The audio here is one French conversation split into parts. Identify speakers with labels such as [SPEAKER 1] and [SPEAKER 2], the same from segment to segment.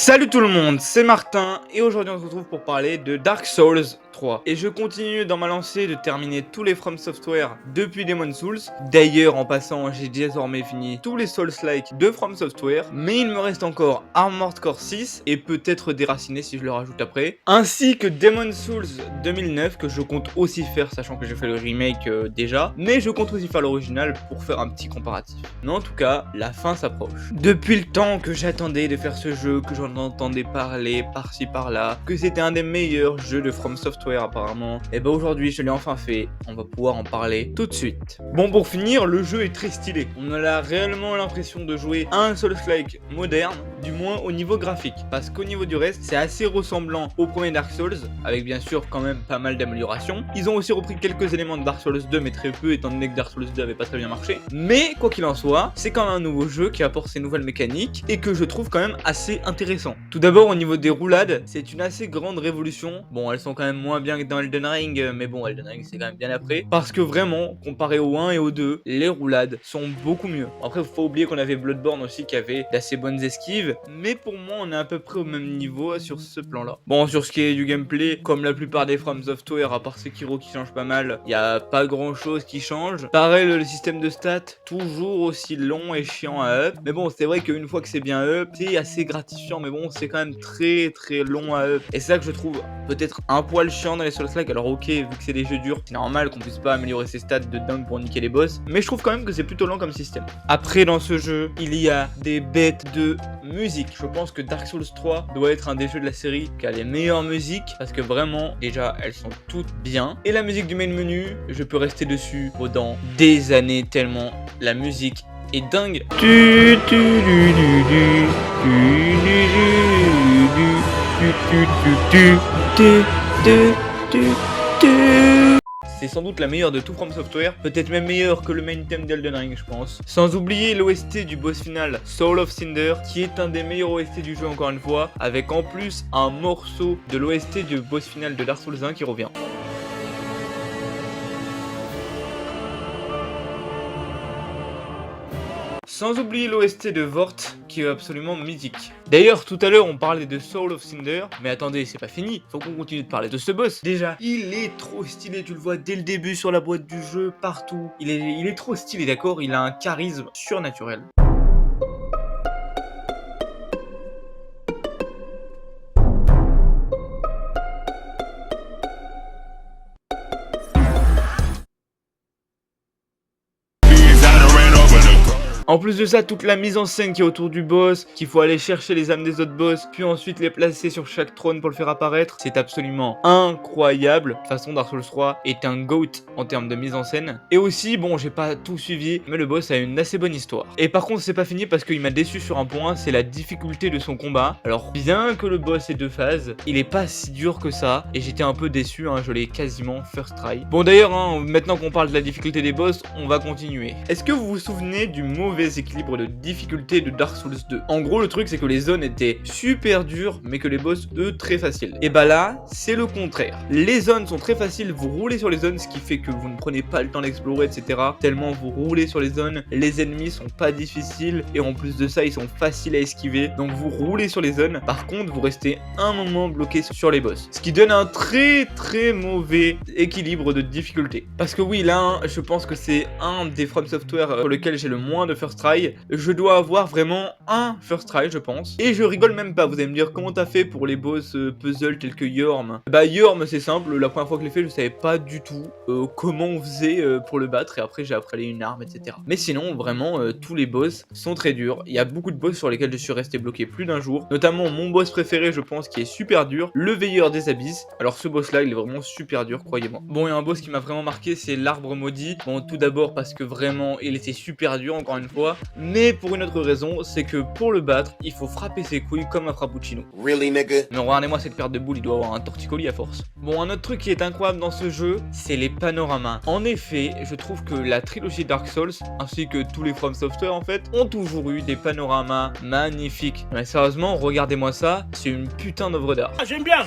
[SPEAKER 1] Salut tout le monde, c'est Martin et aujourd'hui on se retrouve pour parler de Dark Souls 3. Et je continue dans ma lancée de terminer tous les From Software depuis Demon's Souls. D'ailleurs en passant j'ai désormais fini tous les Souls-like de From Software. Mais il me reste encore Armored Core 6 et peut-être Déraciné si je le rajoute après. Ainsi que Demon's Souls 2009 que je compte aussi faire sachant que j'ai fait le remake déjà. Mais je compte aussi faire l'original pour faire un petit comparatif. Mais en tout cas la fin s'approche. Depuis le temps que j'attendais de faire ce jeu, que j'en entendais parler par-ci par-là, que c'était un des meilleurs jeux de From Software apparemment, et bah aujourd'hui je l'ai enfin fait, on va pouvoir en parler tout de suite. Bon, pour finir, le jeu est très stylé, on a réellement l'impression de jouer à un Souls-like moderne, du moins au niveau graphique, parce qu'au niveau du reste c'est assez ressemblant au premier Dark Souls, avec bien sûr quand même pas mal d'améliorations. Ils ont aussi repris quelques éléments de Dark Souls 2 mais très peu étant donné que Dark Souls 2 avait pas très bien marché, mais quoi qu'il en soit, c'est quand même un nouveau jeu qui apporte ses nouvelles mécaniques et que je trouve quand même assez intéressant. Tout d'abord au niveau des roulades, c'est une assez grande révolution. Bon, elles sont quand même moins bien que dans Elden Ring, mais bon, Elden Ring c'est quand même bien après. Parce que vraiment, comparé au 1 et au 2, les roulades sont beaucoup mieux. Après, faut pas oublier qu'on avait Bloodborne aussi qui avait d'assez bonnes esquives, mais pour moi on est à peu près au même niveau sur ce plan-là. Bon, sur ce qui est du gameplay, comme la plupart des From Software, à part Sekiro qui change pas mal, il y a pas grand-chose qui change. Pareil, le système de stats, toujours aussi long et chiant à up. Mais bon, c'est vrai qu'une fois que c'est bien up, c'est assez gratifiant, mais bon, c'est quand même très long à up. Et c'est ça que je trouve peut-être un poil chiant dans les Souls-like. Alors ok, vu que c'est des jeux durs, c'est normal qu'on puisse pas améliorer ses stats de dingue pour niquer les boss, mais je trouve quand même que c'est plutôt lent comme système. Après, dans ce jeu, il y a des bêtes de musique. Je pense que Dark Souls 3 doit être un des jeux de la série qui a les meilleures musiques, parce que vraiment, déjà, elles sont toutes bien. Et la musique du main menu, je peux rester dessus pendant des années tellement la musique est dingue. C'est sans doute la meilleure de tout From Software, peut-être même meilleure que le main theme d'Elden Ring je pense. Sans oublier l'OST du boss final Soul of Cinder, qui est un des meilleurs OST du jeu encore une fois, avec en plus un morceau de l'OST du boss final de Dark Souls 1 qui revient. Sans oublier l'OST de Vort, qui est absolument mythique. D'ailleurs, tout à l'heure, on parlait de Soul of Cinder, mais attendez, c'est pas fini, faut qu'on continue de parler de ce boss. Déjà, il est trop stylé, tu le vois dès le début sur la boîte du jeu, partout. Il est trop stylé, d'accord? Il a un charisme surnaturel. En plus de ça, toute la mise en scène qui est autour du boss, qu'il faut aller chercher les âmes des autres boss, puis ensuite les placer sur chaque trône pour le faire apparaître, c'est absolument incroyable. De toute façon, Dark Souls 3 est un GOAT en termes de mise en scène. Et aussi, bon, j'ai pas tout suivi, mais le boss a une assez bonne histoire. Et par contre, c'est pas fini parce qu'il m'a déçu sur un point, c'est la difficulté de son combat. Alors, bien que le boss ait 2 phases, il est pas si dur que ça, et j'étais un peu déçu, hein, je l'ai quasiment first try. Bon d'ailleurs, hein, maintenant qu'on parle de la difficulté des boss, on va continuer. Est-ce que vous vous souvenez du mauvais équilibre de difficulté de Dark Souls 2? En gros, le truc c'est que les zones étaient super dures mais que les boss eux très faciles. Et bah là c'est le contraire, les zones sont très faciles, vous roulez sur les zones, ce qui fait que vous ne prenez pas le temps d'explorer etc, tellement vous roulez sur les zones. Les ennemis sont pas difficiles et en plus de ça ils sont faciles à esquiver, donc vous roulez sur les zones. Par contre vous restez un moment bloqué sur les boss, ce qui donne un très mauvais équilibre de difficulté. Parce que oui, là je pense que c'est un des From Software pour lequel j'ai le moins de first try. Je dois avoir vraiment un first try je pense. Et je rigole même pas, vous allez me dire comment t'as fait pour les boss puzzle tels que Yorm. Bah Yorm c'est simple, la première fois que je l'ai fait je savais pas du tout comment on faisait pour le battre, et après j'ai appris une arme etc. Mais sinon vraiment tous les boss sont très durs. Il y a beaucoup de boss sur lesquels je suis resté bloqué plus d'un jour, notamment mon boss préféré je pense qui est super dur, le veilleur des abysses. Alors ce boss là il est vraiment super dur, croyez-moi. Bon, il y a un boss qui m'a vraiment marqué, c'est l'arbre maudit. Bon, tout d'abord parce que vraiment il était super dur encore une fois, mais pour une autre raison, c'est que pour le battre il faut frapper ses couilles comme un frappuccino.
[SPEAKER 2] Really, nigga?
[SPEAKER 1] Mais regardez-moi cette paire de boules, il doit avoir un torticolis à force. Bon, un autre truc qui est incroyable dans ce jeu, c'est les panoramas. En effet, je trouve que la trilogie Dark Souls, ainsi que tous les From Software en fait, ont toujours eu des panoramas magnifiques. Mais sérieusement, regardez-moi ça, c'est une putain d'œuvre d'art.
[SPEAKER 3] Ah, j'aime bien.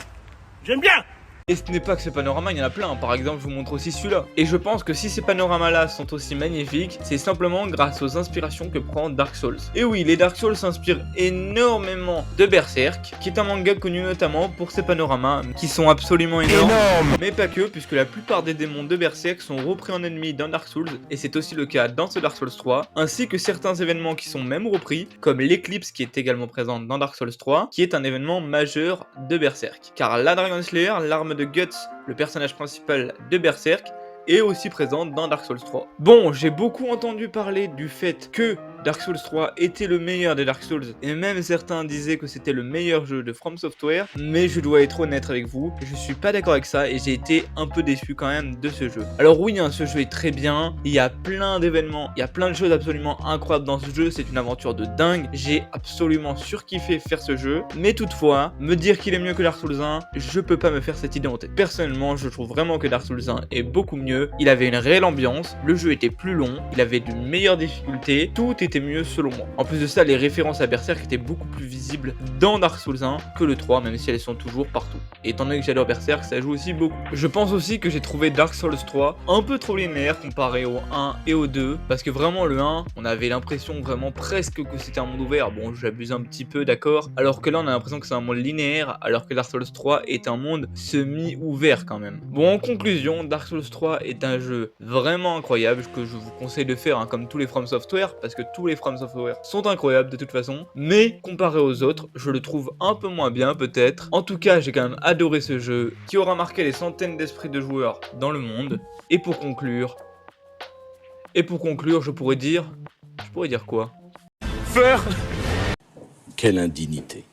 [SPEAKER 1] Et ce n'est pas que ces panoramas, il y en a plein, par exemple je vous montre aussi celui-là. Et je pense que si ces panoramas là sont aussi magnifiques, c'est simplement grâce aux inspirations que prend Dark Souls. Et oui, les Dark Souls s'inspirent énormément de Berserk, qui est un manga connu notamment pour ses panoramas, qui sont absolument énormes. Mais pas que, puisque la plupart des démons de Berserk sont repris en ennemis dans Dark Souls, et c'est aussi le cas dans ce Dark Souls 3, ainsi que certains événements qui sont même repris, comme l'éclipse qui est également présente dans Dark Souls 3, qui est un événement majeur de Berserk. Car la Dragon Slayer, l'arme de Guts, le personnage principal de Berserk, est aussi présente dans Dark Souls 3. Bon, j'ai beaucoup entendu parler du fait que Dark Souls 3 était le meilleur des Dark Souls, et même certains disaient que c'était le meilleur jeu de From Software, mais je dois être honnête avec vous, je suis pas d'accord avec ça, et j'ai été un peu déçu quand même de ce jeu. Alors oui, hein, ce jeu est très bien, il y a plein d'événements, il y a plein de choses absolument incroyables dans ce jeu, c'est une aventure de dingue, j'ai absolument surkiffé faire ce jeu, mais toutefois, me dire qu'il est mieux que Dark Souls 1, je peux pas me faire cette idée en tête. Personnellement, je trouve vraiment que Dark Souls 1 est beaucoup mieux, il avait une réelle ambiance, le jeu était plus long, il avait de meilleures difficultés, tout était mieux selon moi. En plus de ça, les références à Berserk étaient beaucoup plus visibles dans Dark Souls 1 que le 3, même si elles sont toujours partout. Et étant donné que j'adore Berserk, ça joue aussi beaucoup. Je pense aussi que j'ai trouvé Dark Souls 3 un peu trop linéaire comparé au 1 et au 2, parce que vraiment le 1, on avait l'impression vraiment presque que c'était un monde ouvert. Bon, j'abuse un petit peu, d'accord, alors que là on a l'impression que c'est un monde linéaire, alors que Dark Souls 3 est un monde semi-ouvert quand même. Bon, en conclusion, Dark Souls 3 est un jeu vraiment incroyable que je vous conseille de faire, hein, comme tous les From Software, parce que tous les From Software sont incroyables de toute façon, mais comparé aux autres, je le trouve un peu moins bien peut-être. En tout cas, j'ai quand même adoré ce jeu, qui aura marqué des centaines d'esprits de joueurs dans le monde. Et pour conclure, je pourrais dire quoi?
[SPEAKER 2] Quelle indignité.